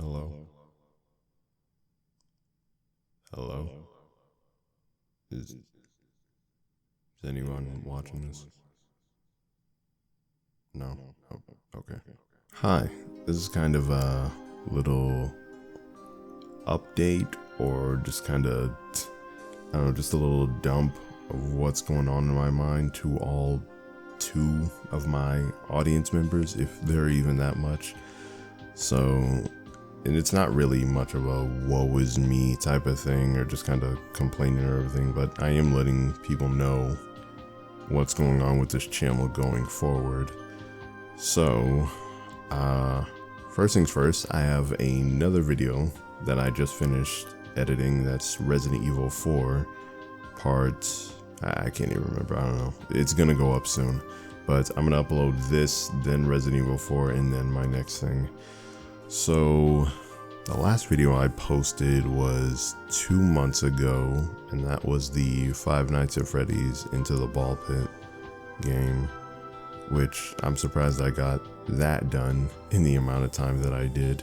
Hello? Hello? Is anyone watching this? No? Oh, okay. Hi, this is kind of a little update or just kind of, I don't know, just a little dump of what's going on in my mind to all two of my audience members, if they're even that much. So, and it's not really much of a woe is me type of thing or just kind of complaining or everything, but I am letting people know what's going on with this channel going forward. So, first things first, I have another video that I just finished editing. That's Resident Evil 4 part, I can't even remember, I don't know. It's gonna go up soon, but I'm gonna upload this, then Resident Evil 4, and then my next thing. So the last video I posted was 2 months ago, and that was the Five Nights at Freddy's Into the Ball Pit game, which I'm surprised I got that done in the amount of time that I did.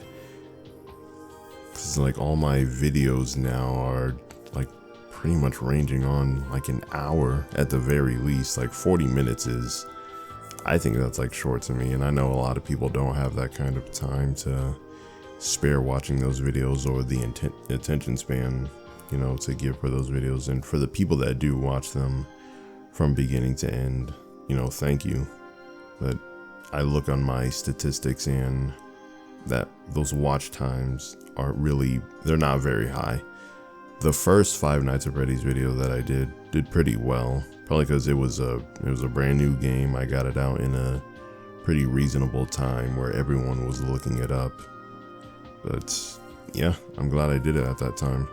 Because like all my videos now are like pretty much ranging on like an hour at the very least. Like 40 minutes is, I think that's like short to me, and I know a lot of people don't have that kind of time to spare watching those videos or the attention span, you know, to give for those videos. And for the people that do watch them from beginning to end, you know, thank you. But I look on my statistics and that those watch times aren't really, they're not very high. The first Five Nights at Freddy's video that I did pretty well, probably because it was a brand new game. I got it out in a pretty reasonable time where everyone was looking it up. But yeah, I'm glad I did it at that time.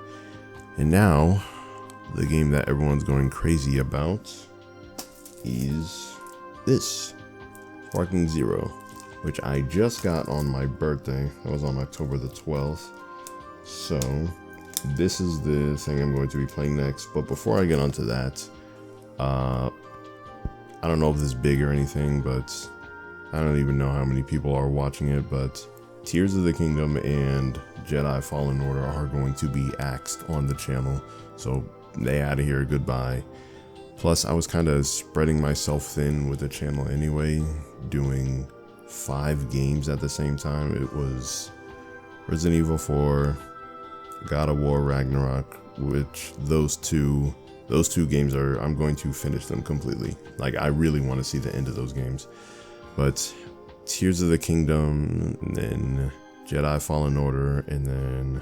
And now the game that everyone's going crazy about is this, Sparking Zero, which I just got on my birthday. That was on October the 12th. So this is the thing I'm going to be playing next. But before I get onto that, I don't know if this is big or anything, but I don't even know how many people are watching it, but Tears of the Kingdom and Jedi Fallen Order are going to be axed on the channel. So they out of here, goodbye. Plus, I was kind of spreading myself thin with the channel anyway, doing 5 games at the same time. It was Resident Evil 4, God of War Ragnarok, which those two games are, I'm going to finish them completely. Like, I really want to see the end of those games. But Tears of the Kingdom, and then Jedi Fallen Order, and then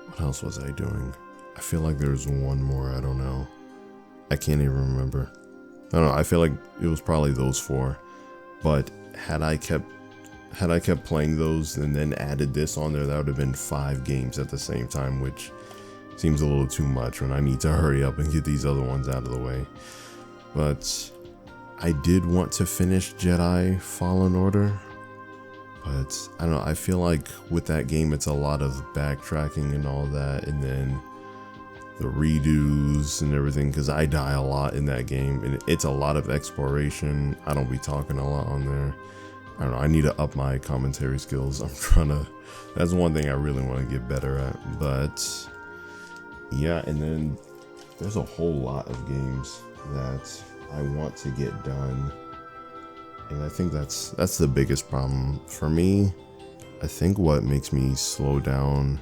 what else was I doing? I feel like there's one more, I don't know. I can't even remember. I don't know, I feel like it was probably those 4. But had I kept playing those and then added this on there, that would have been 5 games at the same time, which seems a little too much when I need to hurry up and get these other ones out of the way. But I did want to finish Jedi Fallen Order, but I don't know, I feel like with that game it's a lot of backtracking and all that, and then the redos and everything, because I die a lot in that game, and it's a lot of exploration. I don't be talking a lot on there. I don't know, I need to up my commentary skills. That's one thing I really want to get better at. But yeah, and then there's a whole lot of games that I want to get done, and I think that's the biggest problem for me. I think what makes me slow down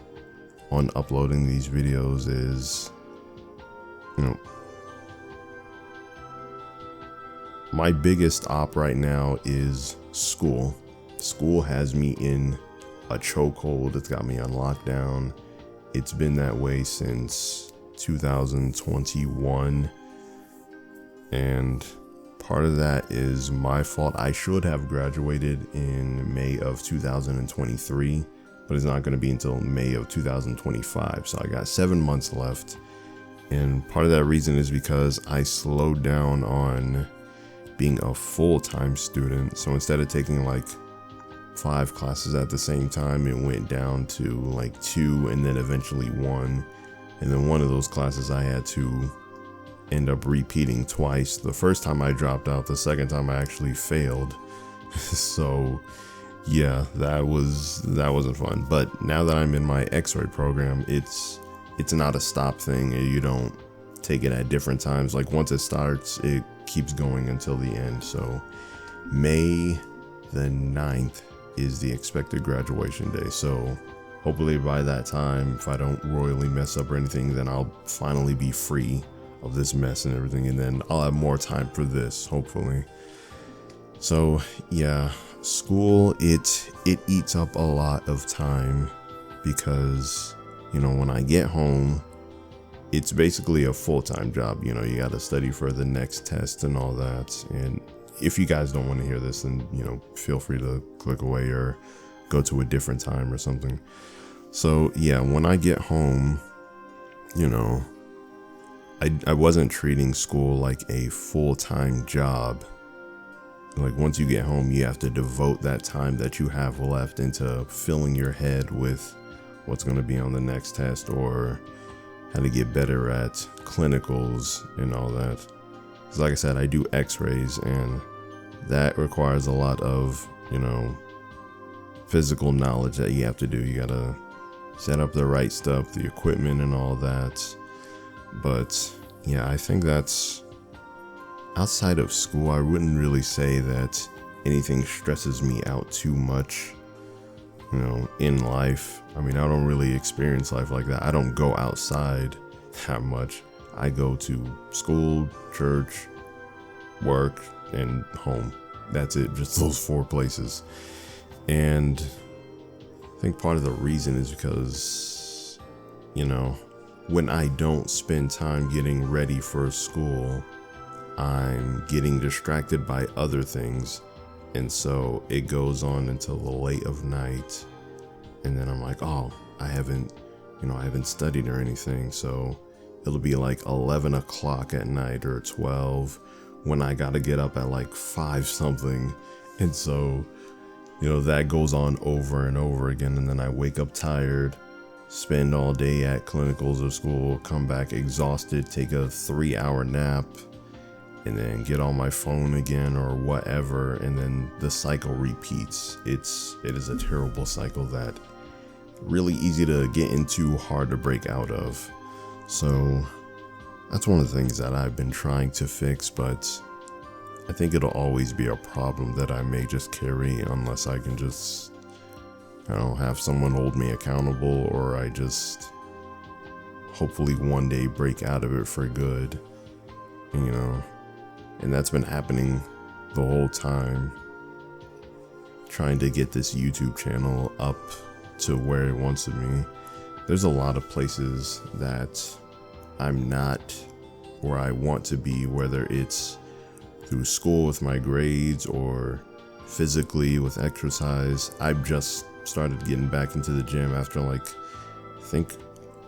on uploading these videos is, you know, my biggest op right now is school. School has me in a chokehold. It's got me on lockdown. It's been that way since 2021. And part of that is my fault. I should have graduated in May of 2023, but it's not going to be until May of 2025. So I got 7 months left. And part of that reason is because I slowed down on being a full-time student. So instead of taking like 5 classes at the same time, it went down to like 2 and then eventually 1. And then one of those classes I had to end up repeating twice. The first time I dropped out, the second time I actually failed. So Yeah, that wasn't fun. But now that I'm in my X-ray program, it's not a stop thing. You don't take it at different times. Like once it starts, it keeps going until the end. So May the 9th is the expected graduation day. So hopefully by that time, if I don't royally mess up or anything, then I'll finally be free of this mess and everything, and then I'll have more time for this, hopefully. So yeah, school, it eats up a lot of time because, you know, when I get home, it's basically a full-time job. You know, you got to study for the next test and all that. And if you guys don't want to hear this, then, you know, feel free to click away or go to a different time or something. So yeah, when I get home, you know, I wasn't treating school like a full-time job. Like once you get home, you have to devote that time that you have left into filling your head with what's going to be on the next test or how to get better at clinicals and all that. Because like I said, I do x-rays, and that requires a lot of, you know, physical knowledge that you have to do. You got to set up the right stuff, the equipment and all that. But yeah, I think that's outside of school. I wouldn't really say that anything stresses me out too much, you know, in life. I mean, I don't really experience life like that. I don't go outside that much. I go to school, church, work, and home. That's it, just those 4 places. And I think part of the reason is because, you know, when I don't spend time getting ready for school, I'm getting distracted by other things. And so it goes on until the late of night. And then I'm like, oh, I haven't studied or anything. So it'll be like 11 o'clock at night or 12 when I got to get up at like 5 something. And so, you know, that goes on over and over again. And then I wake up tired, spend all day at clinicals or school, come back exhausted, take a 3-hour nap, and then get on my phone again or whatever, and then the cycle repeats. It is a terrible cycle that really easy to get into, hard to break out of. So that's one of the things that I've been trying to fix, but I think it'll always be a problem that I may just carry unless I can just, I don't know, have someone hold me accountable, or I just hopefully one day break out of it for good, you know. And that's been happening the whole time, trying to get this YouTube channel up to where it wants to be. There's a lot of places that I'm not where I want to be, whether it's through school with my grades or physically with exercise. I've just started getting back into the gym after I think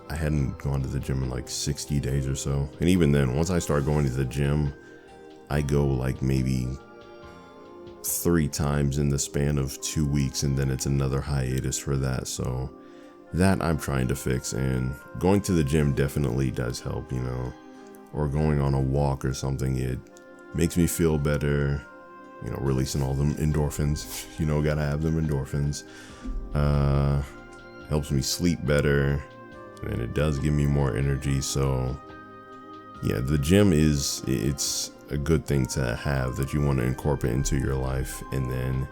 I hadn't gone to the gym in like 60 days or so. And even then, once I start going to the gym, I go like maybe 3 times in the span of 2 weeks, and then it's another hiatus for that. So that I'm trying to fix, and going to the gym definitely does help, you know, or going on a walk or something. It makes me feel better, you know, releasing all them endorphins, you know, gotta have them endorphins. Helps me sleep better, and it does give me more energy. So yeah, the gym it's a good thing to have that you want to incorporate into your life. And then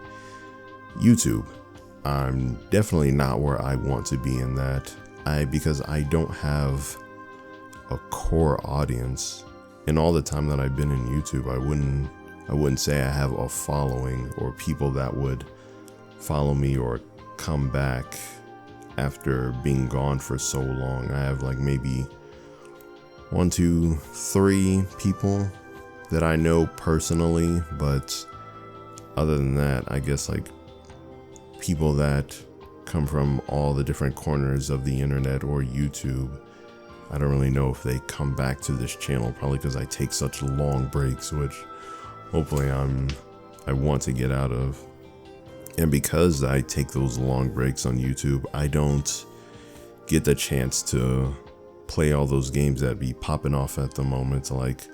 YouTube, I'm definitely not where I want to be in that, because I don't have a core audience. In all the time that I've been in YouTube, I wouldn't say I have a following or people that would follow me or come back after being gone for so long. I have like maybe 1, 2, 3 people that I know personally, but other than that, I guess like people that come from all the different corners of the internet or YouTube, I don't really know if they come back to this channel, probably because I take such long breaks, which hopefully I want to get out of. And because I take those long breaks on YouTube, I don't get the chance to play all those games that be popping off at the moment, like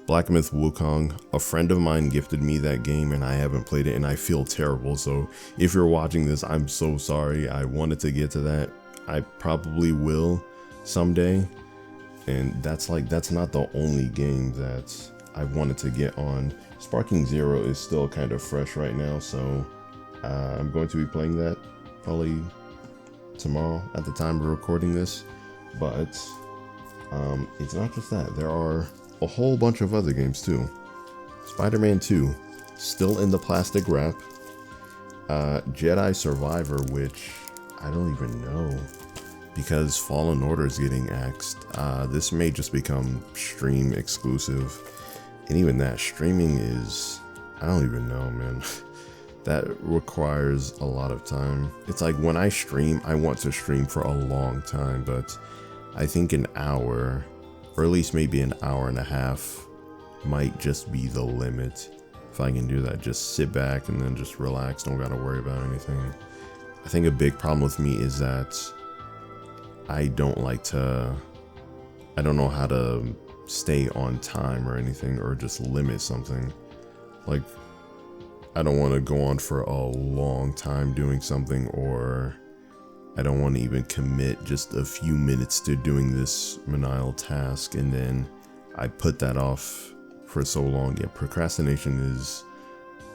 Black Myth Wukong. A friend of mine gifted me that game and I haven't played it and I feel terrible. So if you're watching this, I'm so sorry. I wanted to get to that. I probably will someday. And that's not the only game that I wanted to get on. Sparking Zero is still kind of fresh right now, so I'm going to be playing that probably tomorrow at the time of recording this. But it's not just that. There are a whole bunch of other games too. Spider-Man 2, still in the plastic wrap. Jedi Survivor, which I don't even know, because Fallen Order is getting axed. This may just become stream exclusive. And even that, streaming is, I don't even know, man. That requires a lot of time. It's like when I stream, I want to stream for a long time, but I think an hour, or at least maybe an hour and a half, might just be the limit. If I can do that, just sit back and then just relax, don't gotta worry about anything. I think a big problem with me is that I don't know how to stay on time or anything, or just limit something. Like, I don't want to go on for a long time doing something, or I don't want to even commit just a few minutes to doing this menial task and then I put that off for so long. Yeah, procrastination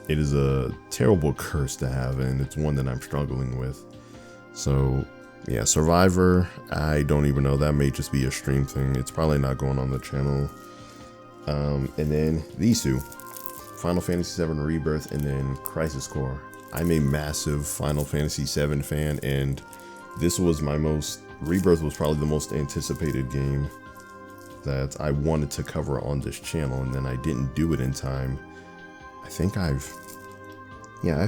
is a terrible curse to have, and it's one that I'm struggling with. So yeah, Survivor, I don't even know. That may just be a stream thing. It's probably not going on the channel. And then these two, Final Fantasy VII Rebirth and then Crisis Core. I'm a massive Final Fantasy VII fan, and this was Rebirth was probably the most anticipated game that I wanted to cover on this channel, and then I didn't do it in time. I think I've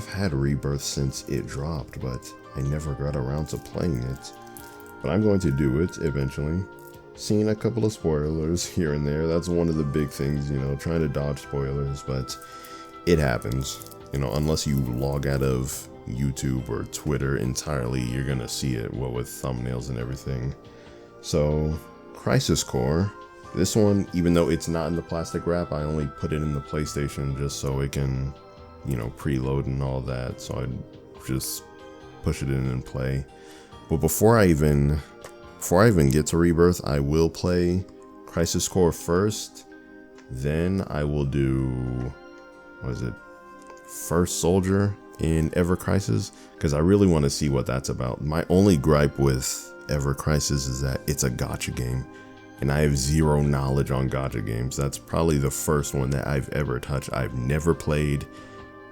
had Rebirth since it dropped, but I never got around to playing it. But I'm going to do it eventually. Seen a couple of spoilers here and there. That's one of the big things, trying to dodge spoilers, but it happens. Unless you log out of YouTube or Twitter entirely, you're gonna see it, with thumbnails and everything. So, Crisis Core. This one, even though it's not in the plastic wrap, I only put it in the PlayStation just so it can, preload and all that. So I just push it in and play. But before I even get to Rebirth, I will play Crisis Core first. Then I will do, First Soldier in Ever Crisis, because I really want to see what that's about. My only gripe with Ever Crisis is that it's a gacha game, and I have zero knowledge on gacha games. That's probably the first one that I've ever touched. I've never played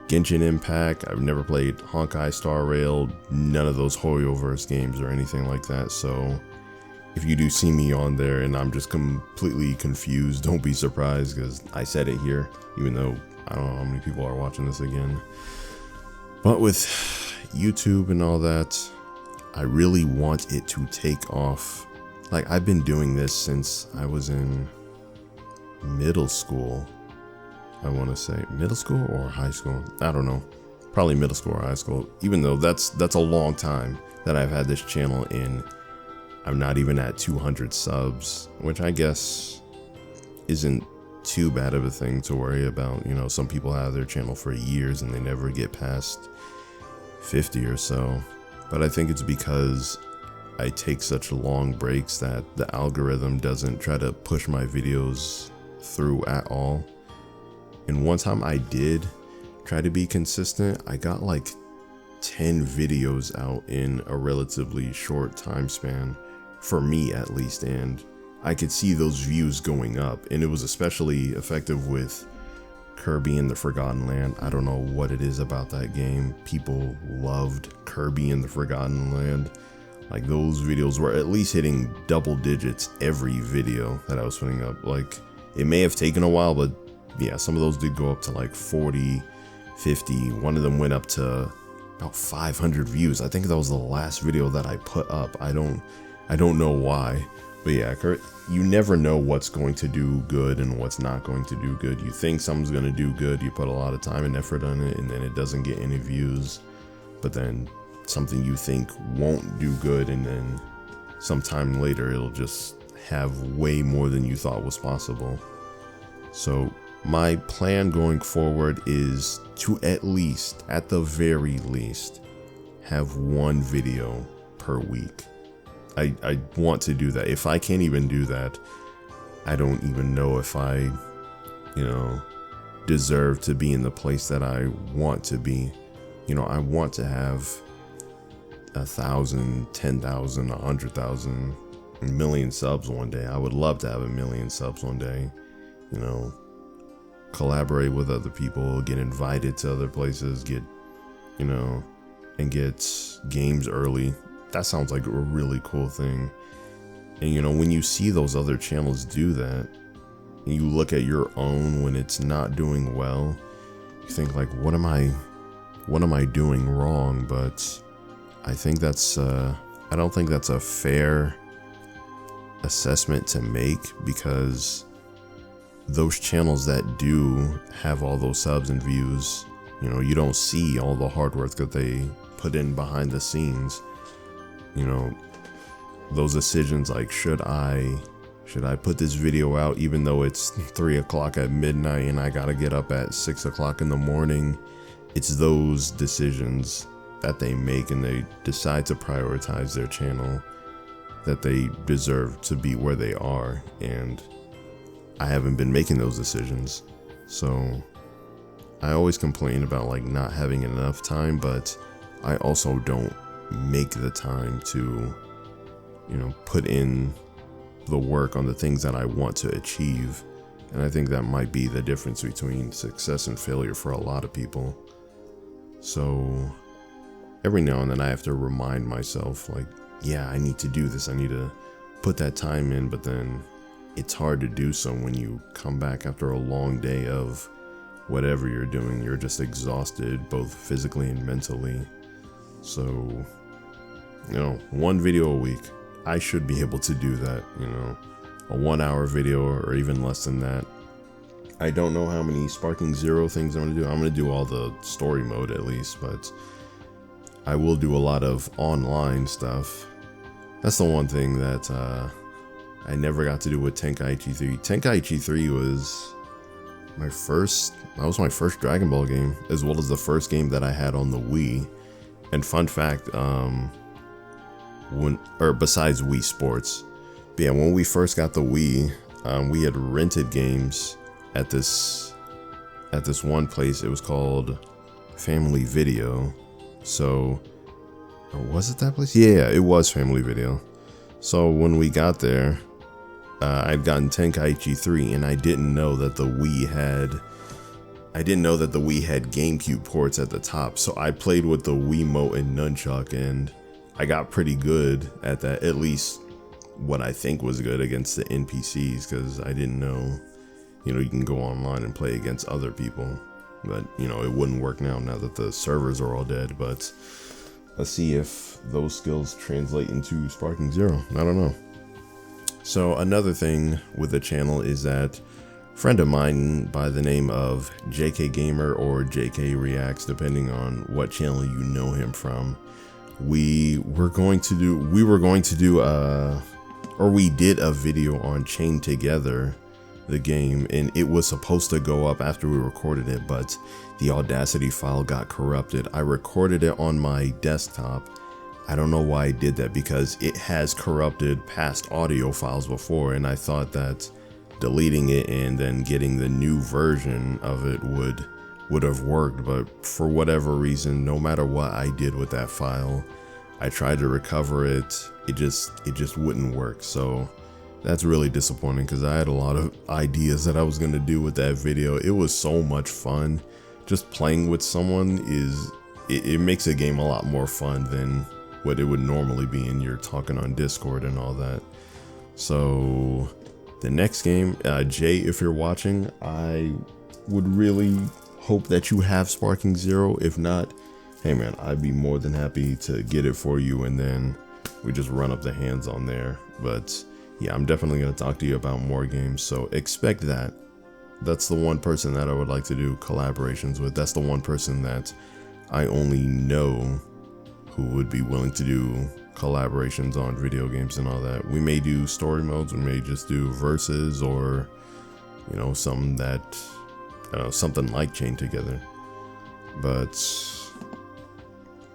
Genshin Impact, I've never played Honkai Star Rail, none of those Hoyoverse games or anything like that. So if you do see me on there and I'm just completely confused, don't be surprised, because I said it here, even though I don't know how many people are watching this again. But with YouTube and all that, I really want it to take off. Like, I've been doing this since I was in middle school. I want to say middle school or high school. I don't know. Probably middle school or high school. Even though that's a long time that I've had this channel, and I'm not even at 200 subs, which I guess isn't too bad of a thing to worry about. Some people have their channel for years and they never get past 50 or so. But I think it's because I take such long breaks that the algorithm doesn't try to push my videos through at all. And one time I did try to be consistent, I got like 10 videos out in a relatively short time span, for me at least, and I could see those views going up, and it was especially effective with Kirby and the Forgotten Land. I don't know what it is about that game. People loved Kirby and the Forgotten Land. Like, those videos were at least hitting double digits every video that I was putting up. Like, it may have taken a while, but yeah, some of those did go up to like 40, 50. One of them went up to about 500 views. I think that was the last video that I put up. I don't know why. But yeah, Kurt, you never know what's going to do good and what's not going to do good. You think something's going to do good, you put a lot of time and effort on it, and then it doesn't get any views. But then something you think won't do good, and then sometime later it'll just have way more than you thought was possible. So my plan going forward is to at the very least, have one video per week. I want to do that. If I can't even do that, I don't even know if I, deserve to be in the place that I want to be. I want to have 1,000, 10,000, 100,000, a million subs one day. I would love to have 1 million subs one day. Collaborate with other people, get invited to other places, get games early. That sounds like a really cool thing. And when you see those other channels do that, and you look at your own when it's not doing well, you think like, what am I doing wrong? But I think that's I don't think that's a fair assessment to make, because those channels that do have all those subs and views, you don't see all the hard work that they put in behind the scenes. Those decisions like, should I put this video out even though it's 3 o'clock at midnight and I gotta get up at 6 o'clock in the morning? It's those decisions that they make, and they decide to prioritize their channel, that they deserve to be where they are. And I haven't been making those decisions. So I always complain about like not having enough time, but I also don't make the time to, put in the work on the things that I want to achieve. And I think that might be the difference between success and failure for a lot of people. So every now and then I have to remind myself, like, yeah, I need to do this. I need to put that time in, but then it's hard to do so when you come back after a long day of whatever you're doing. You're just exhausted, both physically and mentally. So, one video a week, I should be able to do that, a 1 hour video or even less than that. I don't know how many Sparking Zero things I'm going to do. I'm going to do all the story mode at least, but I will do a lot of online stuff. That's the one thing that I never got to do with Tenkaichi 3. Tenkaichi 3 was my first Dragon Ball game, as well as the first game that I had on the Wii. And fun fact, besides Wii Sports, but yeah, when we first got the Wii, we had rented games at this one place. It was called Family Video. So, or was it that place? Yeah, it was Family Video. So when we got there, I'd gotten Tenkaichi 3, and I didn't know that the Wii had GameCube ports at the top. So I played with the Wiimote and Nunchuck, and I got pretty good at that, at least what I think was good against the NPCs, because I didn't know, you can go online and play against other people. But, it wouldn't work now that the servers are all dead. But let's see if those skills translate into Sparking Zero. I don't know. So another thing with the channel is that a friend of mine by the name of JK Gamer or JK Reacts, depending on what channel you know him from, we did a video on Chain Together, the game, and it was supposed to go up after we recorded it, but the Audacity file got corrupted. I recorded it on my desktop. I don't know why I did that, because it has corrupted past audio files before, and I thought that deleting it and then getting the new version of it would have worked. But for whatever reason, no matter what I did with that file, I tried to recover it, it just wouldn't work. So that's really disappointing, because I had a lot of ideas that I was going to do with that video. It was so much fun. Just playing with someone it makes a game a lot more fun than what it would normally be, and you're talking on Discord and all that. So the next game, Jay, if you're watching, I would really hope that you have Sparking Zero. If not, hey man, I'd be more than happy to get it for you, and then we just run up the hands on there. But yeah, I'm definitely going to talk to you about more games, so expect that. That's the one person that I would like to do collaborations with. That's the one person that I only know who would be willing to do collaborations on video games and all that. We may do story modes, we may just do verses, or you know, something that, something like Chained Together. But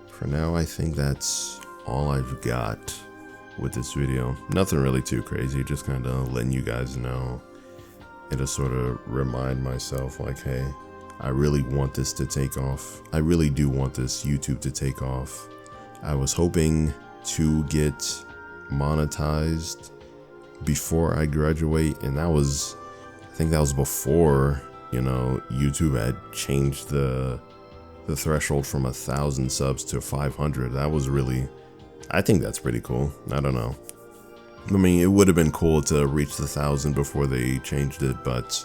for now, I think that's all I've got with this video. Nothing really too crazy, just kind of letting you guys know and to sort of remind myself, like, hey, I really want this to take off. I really do want this YouTube to take off. I was hoping to get monetized before I graduate, and I think that was before, you know, YouTube had changed the threshold from 1,000 subs to 500. That was really, I think that's pretty cool. I don't know. I mean, it would have been cool to reach the 1,000 before they changed it, but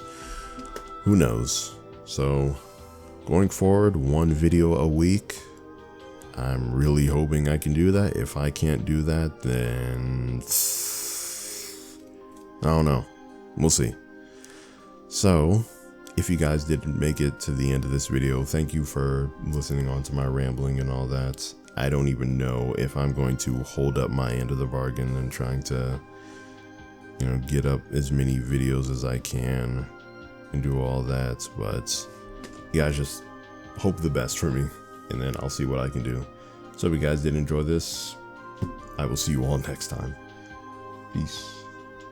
who knows? So going forward, 1 video a week. I'm really hoping I can do that. If I can't do that, then I don't know. We'll see. So if you guys didn't make it to the end of this video, thank you for listening on to my rambling and all that. I don't even know if I'm going to hold up my end of the bargain and trying to, you know, get up as many videos as I can and do all that, but you guys just hope the best for me, and then I'll see what I can do. So if you guys did enjoy this, I will see you all next time. Peace.